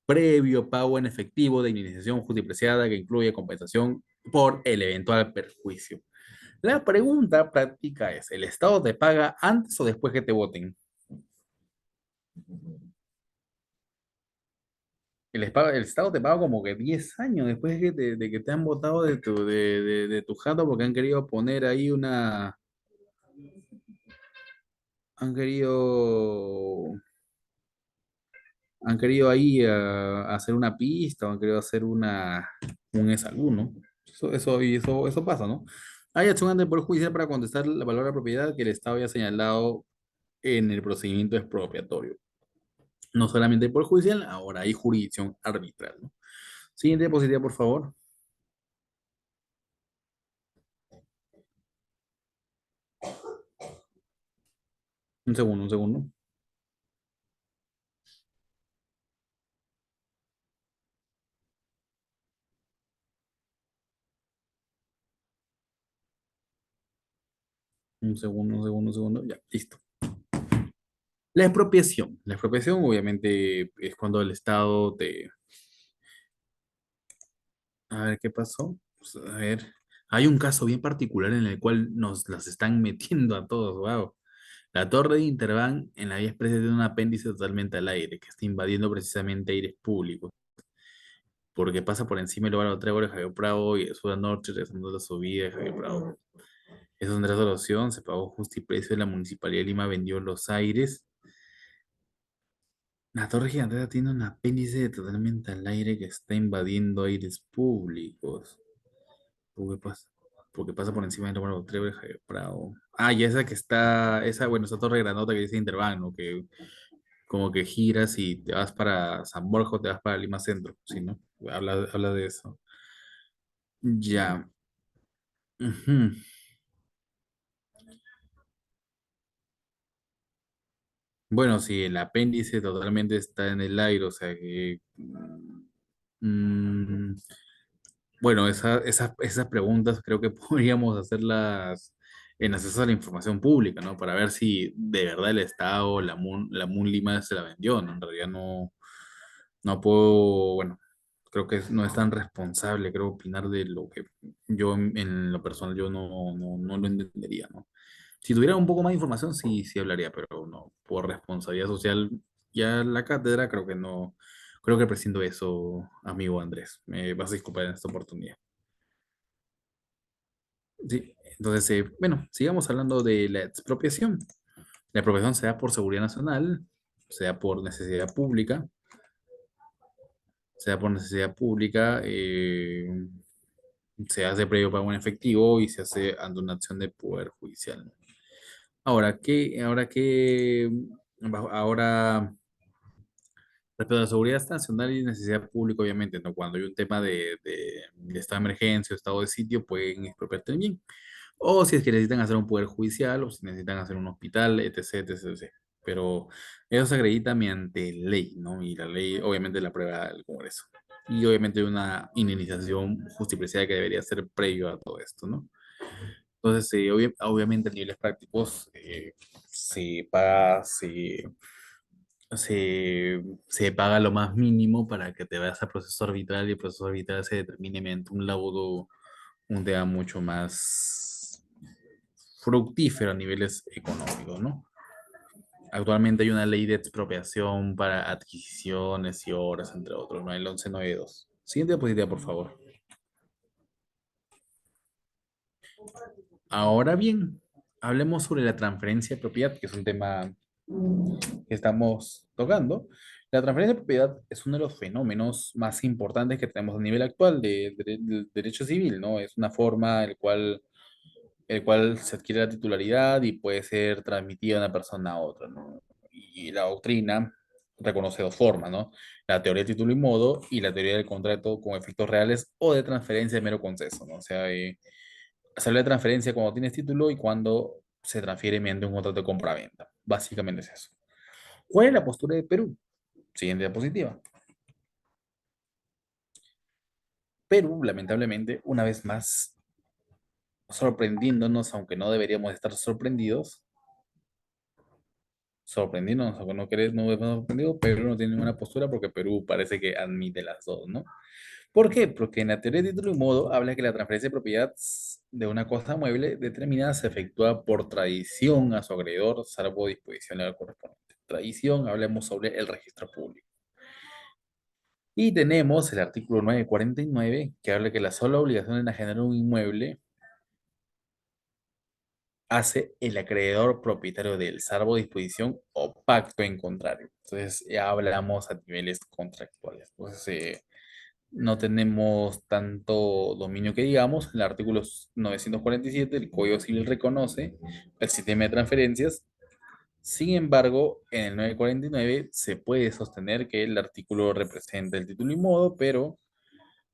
previo pago en efectivo de indemnización justipreciada que incluye compensación por el eventual perjuicio. La pregunta práctica es, ¿el Estado te paga antes o después que te voten? El Estado te paga como que 10 años después de que te han votado de tu jato porque han querido poner ahí han querido han querido ahí hacer una pista o han querido hacer un exalumno, ¿no? Eso pasa, ¿no? Hay acción ante el Poder Judicial para contestar la valor de la propiedad que el Estado había señalado en el procedimiento expropiatorio. No solamente el Poder Judicial, ahora hay jurisdicción arbitral, ¿no? Siguiente diapositiva, por favor. Un segundo, un segundo. Un segundo, un segundo, un segundo. Ya, listo. La expropiación. La expropiación obviamente es cuando el Estado te... A ver, ¿qué pasó? Pues, a ver, hay un caso bien particular en el cual nos las están metiendo a todos, wow. La torre de Interbank en la vía expresa tiene un apéndice totalmente al aire, que está invadiendo precisamente aires públicos, porque pasa por encima del lugar Trébol de Javier Prado y de sur a norte, regresando a la subida de Javier Prado. Esa es una resolución, se pagó justo y precio, la Municipalidad de Lima vendió los aires. La torre gigante tiene un apéndice totalmente al aire que está invadiendo aires públicos. Porque pasa, porque pasa por encima del número Trevor Javier Prado. Ah, y esa que está, bueno, esa torre grandota que dice Interbank, ¿no? Que como que giras y te vas para San Borja o te vas para Lima Centro, ¿sí, no? Habla de eso. Ya. Ujú. Bueno, sí, el apéndice totalmente está en el aire, o sea que... mm, bueno, esas preguntas creo que podríamos hacerlas en acceso a la información pública, ¿no? Para ver si de verdad el Estado, la MUN Lima se la vendió, ¿no? En realidad no puedo, bueno, creo que no es tan responsable, creo, opinar de lo que yo en lo personal yo no lo entendería, ¿no? Si tuviera un poco más de información, sí hablaría, pero no, por responsabilidad social, ya la cátedra creo que prescindo eso, amigo Andrés. Me vas a disculpar en esta oportunidad. Sí, entonces, bueno, sigamos hablando de la expropiación. La expropiación se da por seguridad nacional, se da por necesidad pública, se hace previo pago en efectivo y se hace ante una acción de poder judicial. Ahora, respecto a la seguridad nacional y necesidad pública, obviamente, ¿no? Cuando hay un tema de estado de emergencia o estado de sitio, pueden expropiarte el bien. O si es que necesitan hacer un poder judicial, o si necesitan hacer un hospital, etc, etc, etc. Pero eso se acredita mediante ley, ¿no? Y la ley, obviamente, la aprueba el Congreso. Y obviamente hay una indemnización justipreciada que debería ser previo a todo esto, ¿no? Entonces, obviamente, a niveles prácticos, se paga, se paga lo más mínimo para que te vayas a proceso arbitral y el proceso arbitral se determine mediante un laudo, un tema mucho más fructífero a niveles económicos, ¿no? Actualmente hay una ley de expropiación para adquisiciones y obras, entre otros, ¿no? El 1192. Siguiente diapositiva, por favor. Ahora bien, hablemos sobre la transferencia de propiedad, que es un tema que estamos tocando. La transferencia de propiedad es uno de los fenómenos más importantes que tenemos a nivel actual del derecho civil, ¿no? Es una forma el cual se adquiere la titularidad y puede ser transmitida de una persona a otra, ¿no? Y la doctrina reconoce dos formas, ¿no? La teoría del título y modo y la teoría del contrato con efectos reales o de transferencia de mero conceso, ¿no? O sea, se habla de transferencia cuando tienes título y cuando se transfiere mediante un contrato de compra-venta. Básicamente es eso. ¿Cuál es la postura de Perú? Siguiente diapositiva. Perú, lamentablemente, una vez más, sorprendiéndonos, aunque no deberíamos estar sorprendiéndonos, aunque no hemos sorprendido, Perú no tiene ninguna postura porque Perú parece que admite las dos, ¿no? ¿Por qué? Porque en la teoría de título y modo habla que la transferencia de propiedad de una cosa mueble determinada se efectúa por tradición a su acreedor, salvo disposición legal correspondiente. Tradición, hablemos sobre el registro público. Y tenemos el artículo 949 que habla que la sola obligación en enajenar un inmueble hace el acreedor propietario del salvo disposición o pacto en contrario. Entonces, ya hablamos a niveles contractuales. Entonces, no tenemos tanto dominio que digamos. El artículo 947 del Código Civil reconoce el sistema de transferencias. Sin embargo, en el 949 se puede sostener que el artículo representa el título y modo, pero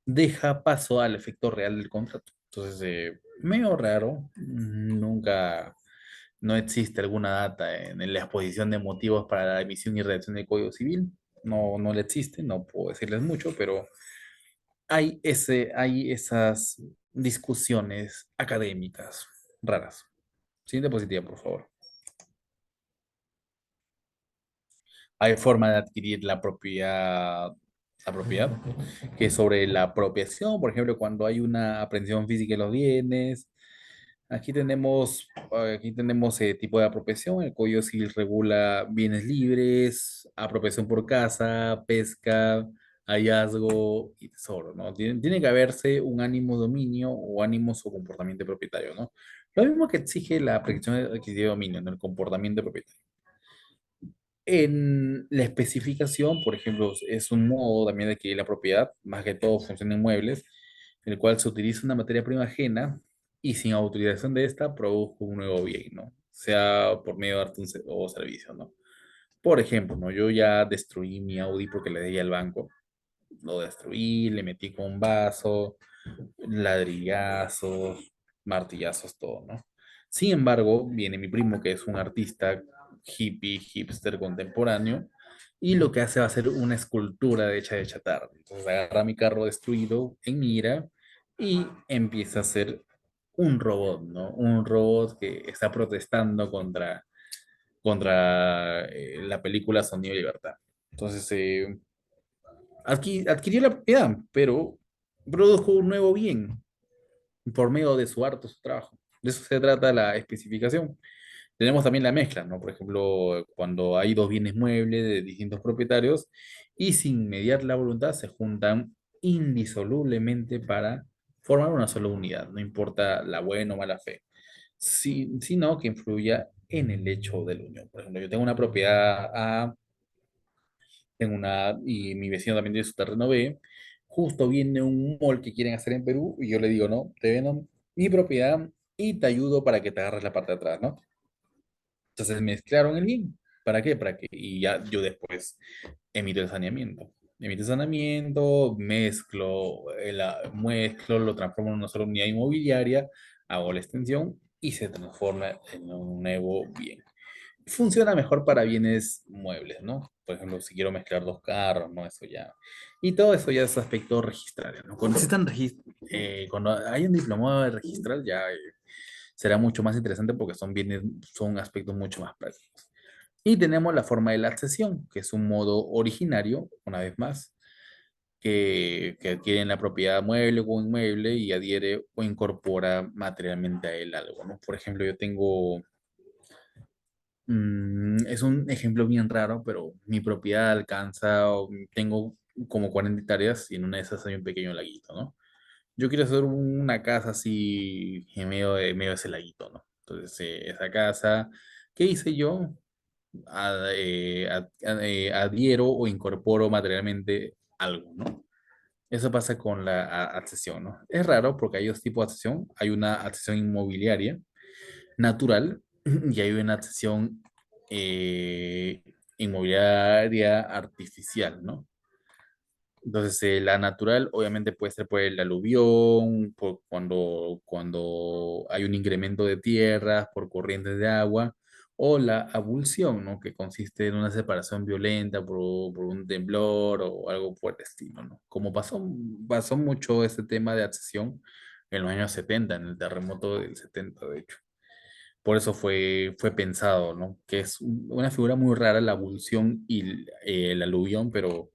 deja paso al efecto real del contrato. Entonces, medio raro, no existe alguna data en la exposición de motivos para la emisión y redacción del Código Civil. No le existe, no puedo decirles mucho, pero hay esas discusiones académicas raras. Siguiente diapositiva, por favor. Hay forma de adquirir la propiedad, que es sobre la apropiación, por ejemplo, cuando hay una aprehensión física de los bienes. Aquí tenemos tipo de apropiación. El Código Civil regula bienes libres, apropiación por caza, pesca, hallazgo y tesoro, ¿no? Tiene que haberse un ánimo de dominio o ánimos o comportamiento propietario, ¿no? Lo mismo que exige la prescripción de adquisición de dominio, ¿no? El comportamiento propietario. En la especificación, por ejemplo, es un modo también de adquirir la propiedad, más que todo funciona en muebles, en el cual se utiliza una materia prima ajena y sin autorización de esta produjo un nuevo bien, ¿no? Sea por medio de arte o servicio, ¿no? Por ejemplo, ¿no? Yo ya destruí mi Audi porque le di al banco. Lo destruí, le metí con un vaso, ladrillazos, martillazos, todo, ¿no? Sin embargo, viene mi primo, que es un artista hippie, hipster contemporáneo, y lo que hace va a ser una escultura hecha de chatarra. Entonces agarra mi carro destruido en mira y empieza a hacer un robot, ¿no? Un robot que está protestando contra la película Sonido y Libertad. Entonces, adquirió la propiedad, pero produjo un nuevo bien por medio de su arte, su trabajo. De eso se trata la especificación. Tenemos también la mezcla, ¿no? Por ejemplo, cuando hay dos bienes muebles de distintos propietarios y sin mediar la voluntad se juntan indisolublemente para formar una sola unidad, no importa la buena o mala fe, sino que influya en el hecho de la unión. Por ejemplo, yo tengo una propiedad A, y mi vecino también tiene su terreno B, justo viene un mall que quieren hacer en Perú y yo le digo, no, te vendo mi propiedad y te ayudo para que te agarres la parte de atrás, ¿no? Entonces mezclaron el bien. ¿Para qué? Para que, y ya yo después emito el saneamiento. Emito el saneamiento, mezclo, lo transformo en una sola unidad inmobiliaria, hago la extensión y se transforma en un nuevo bien. Funciona mejor para bienes muebles, ¿no? Por ejemplo, si quiero mezclar dos carros, ¿no? Eso ya. Y todo eso ya es aspecto registral, ¿no? Cuando hay un diplomado de registral, ya será mucho más interesante porque son aspectos mucho más prácticos. Y tenemos la forma de la accesión, que es un modo originario, una vez más, que adquiere la propiedad mueble o inmueble y adhiere o incorpora materialmente a él algo, ¿no? Por ejemplo, es un ejemplo bien raro, pero mi propiedad tengo como 40 hectáreas y en una de esas hay un pequeño laguito, ¿no? Yo quiero hacer una casa así en medio de ese laguito, ¿no? Entonces, esa casa, ¿qué hice yo? Adhiero o incorporo materialmente algo, ¿no? Eso pasa con la accesión, ¿no? Es raro porque hay dos tipos de accesión. Hay una accesión inmobiliaria natural y hay una accesión eh, inmobiliaria artificial, ¿no? Entonces, la natural obviamente puede ser por el aluvión, por cuando hay un incremento de tierras, por corrientes de agua, o la abulsión, ¿no? Que consiste en una separación violenta por un temblor o algo por el estilo, ¿no? Como pasó mucho este tema de accesión en los años 70, en el terremoto del 70, de hecho. Por eso fue pensado, ¿no? Que es una figura muy rara la abulsión y el aluvión, pero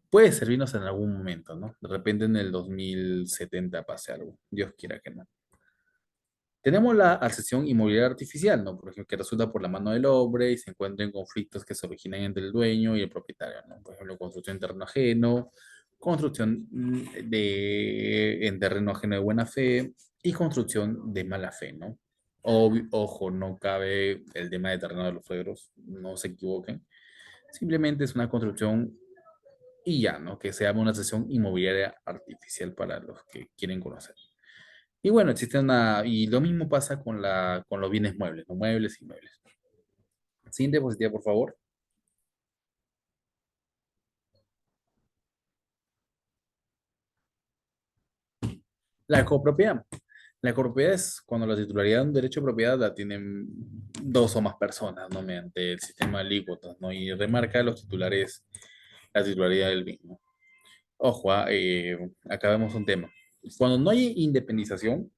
puede servirnos en algún momento, ¿no? De repente en el 2070 pase algo. Dios quiera que no. Tenemos la accesión inmobiliaria artificial, ¿no? Por ejemplo, que resulta por la mano del hombre y se encuentra en conflictos que se originan entre el dueño y el propietario, ¿no? Por ejemplo, construcción en terreno ajeno, construcción en terreno ajeno de buena fe y construcción de mala fe, ¿no? Ojo, no cabe el tema de terreno de los suegros, no se equivoquen. Simplemente es una construcción y ya, ¿no? Que se llama una sesión inmobiliaria artificial para los que quieren conocer. Y bueno, y lo mismo pasa con los bienes muebles, ¿no? Muebles y muebles. Siguiente diapositiva, por favor. La copropiedad. La copropiedad es cuando la titularidad de un derecho de propiedad la tienen dos o más personas, ¿no? Mediante el sistema de alícuotas, ¿no? Y remarca a los titulares la titularidad del mismo. Ojo, acá vemos un tema. Cuando no hay independización,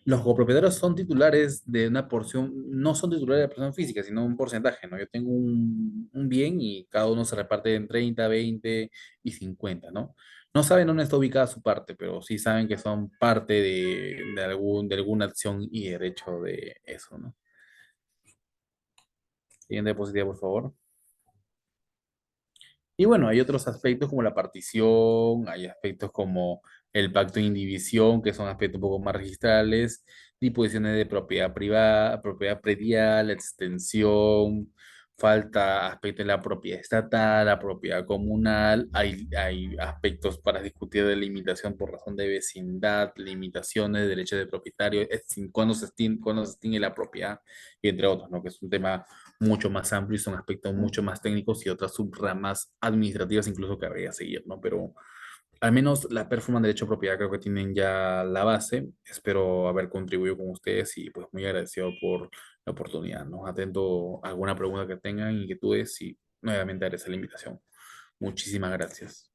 los copropietarios son titulares de una porción, no son titulares de la persona física, sino un porcentaje, ¿no? Yo tengo un bien y cada uno se reparte en 30, 20 y 50, ¿no? No saben dónde está ubicada su parte, pero sí saben que son parte de alguna acción y derecho de eso, ¿no? Siguiente diapositiva, por favor. Y bueno, hay otros aspectos como la partición, hay aspectos como el pacto de indivisión, que son aspectos un poco más registrales, disposiciones de propiedad privada, propiedad predial, extensión, falta aspectos de la propiedad estatal, la propiedad comunal, hay aspectos para discutir de limitación por razón de vecindad, limitaciones, derechos de propietario, cuándo se extingue la propiedad, y entre otros, ¿no? Que es un tema mucho más amplio y son aspectos mucho más técnicos y otras subramas administrativas incluso que habría que seguir, ¿no? Pero al menos la performance de derecho de propiedad creo que tienen ya la base. Espero haber contribuido con ustedes y pues muy agradecido por la oportunidad, ¿no? Atento a alguna pregunta que tengan, inquietudes y nuevamente haré esa invitación. Muchísimas gracias.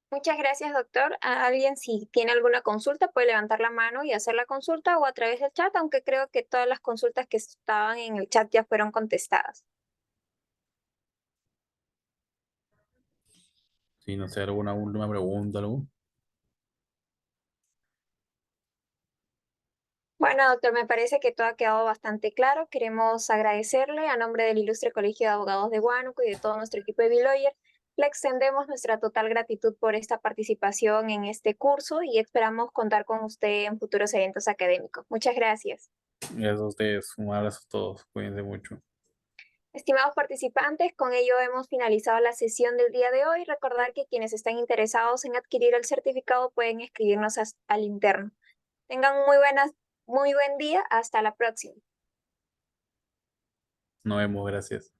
Muchas gracias, doctor. A alguien, si tiene alguna consulta, puede levantar la mano y hacer la consulta o a través del chat, aunque creo que todas las consultas que estaban en el chat ya fueron contestadas. Si no sé, alguna última pregunta, algo. Bueno, doctor, me parece que todo ha quedado bastante claro. Queremos agradecerle a nombre del Ilustre Colegio de Abogados de Huánuco y de todo nuestro equipo de Biloyer. Le extendemos nuestra total gratitud por esta participación en este curso y esperamos contar con usted en futuros eventos académicos. Muchas gracias. Gracias a ustedes. Un abrazo a todos. Cuídense mucho. Estimados participantes, con ello hemos finalizado la sesión del día de hoy. Recordar que quienes estén interesados en adquirir el certificado pueden escribirnos al interno. Tengan muy buen día. Hasta la próxima. Nos vemos. Gracias.